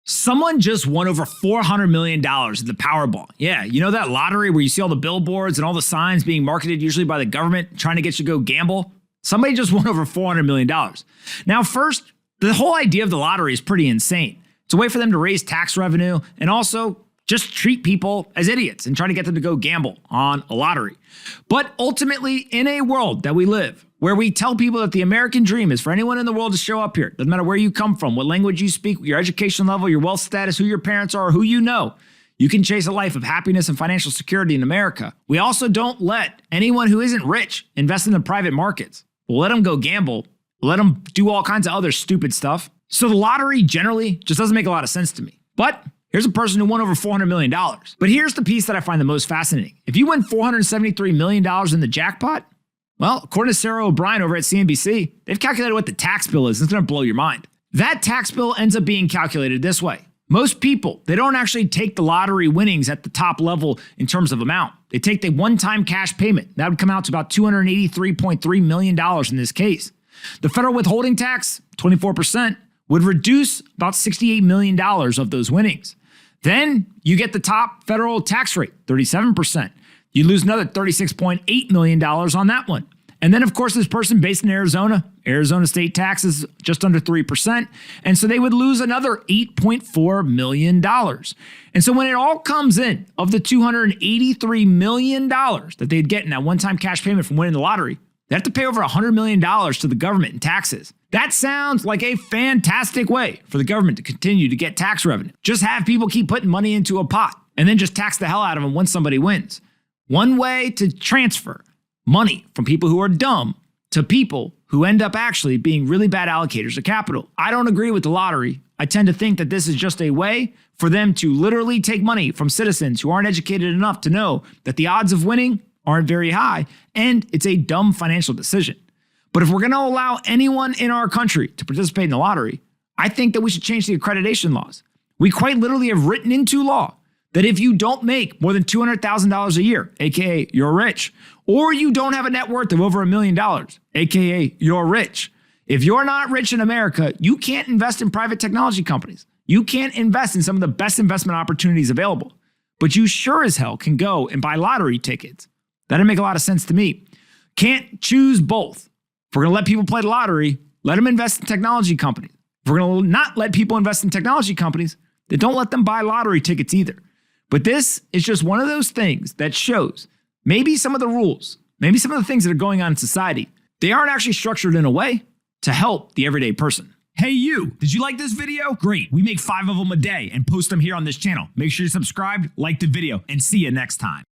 Someone just won over $400 million at the Powerball. Yeah, you know that lottery where you see all the billboards and all the signs being marketed usually by the government trying to get you to go gamble? Somebody just won over $400 million. Now, first, the whole idea of the lottery is pretty insane. It's a way for them to raise tax revenue and also just treat people as idiots and try to get them to go gamble on a lottery. But ultimately, in a world that we live, where we tell people that the American dream is for anyone in the world to show up here, doesn't matter where you come from, what language you speak, your education level, your wealth status, who your parents are, who you know, you can chase a life of happiness and financial security in America. We also don't let anyone who isn't rich invest in the private markets. We'll let them go gamble. We'll let them do all kinds of other stupid stuff. So the lottery generally just doesn't make a lot of sense to me. But here's a person who won over $400 million. But here's the piece that I find the most fascinating. If you win $473 million in the jackpot, well, according to Sarah O'Brien over at CNBC, they've calculated what the tax bill is. It's going to blow your mind. That tax bill ends up being calculated this way. Most people, they don't actually take the lottery winnings at the top level in terms of amount. They take the one-time cash payment. That would come out to about $283.3 million in this case. The federal withholding tax, 24%, would reduce about $68 million of those winnings. Then you get the top federal tax rate, 37%. You lose another $36.8 million on that one. And then, of course, this person based in Arizona state taxes just under 3%. And so they would lose another $8.4 million. And so when it all comes in, of the $283 million that they'd get in that one-time cash payment from winning the lottery, they have to pay over $100 million to the government in taxes. That sounds like a fantastic way for the government to continue to get tax revenue. Just have people keep putting money into a pot and then just tax the hell out of them once somebody wins. One way to transfer money from people who are dumb to people who end up actually being really bad allocators of capital. I don't agree with the lottery. I tend to think that this is just a way for them to literally take money from citizens who aren't educated enough to know that the odds of winning aren't very high, and it's a dumb financial decision. But if we're going to allow anyone in our country to participate in the lottery, I think that we should change the accreditation laws. We quite literally have written into law that if you don't make more than $200,000 a year, aka you're rich, or you don't have a net worth of over $1 million, aka you're rich. If you're not rich in America, you can't invest in private technology companies. You can't invest in some of the best investment opportunities available. But you sure as hell can go and buy lottery tickets. That didn't make a lot of sense to me. Can't choose both. If we're going to let people play the lottery, let them invest in technology companies. If we're going to not let people invest in technology companies, then don't let them buy lottery tickets either. But this is just one of those things that shows maybe some of the rules, maybe some of the things that are going on in society, they aren't actually structured in a way to help the everyday person. Hey you, did you like this video? Great, we make 5 of them a day and post them here on this channel. Make sure you're subscribed, like the video, and see you next time.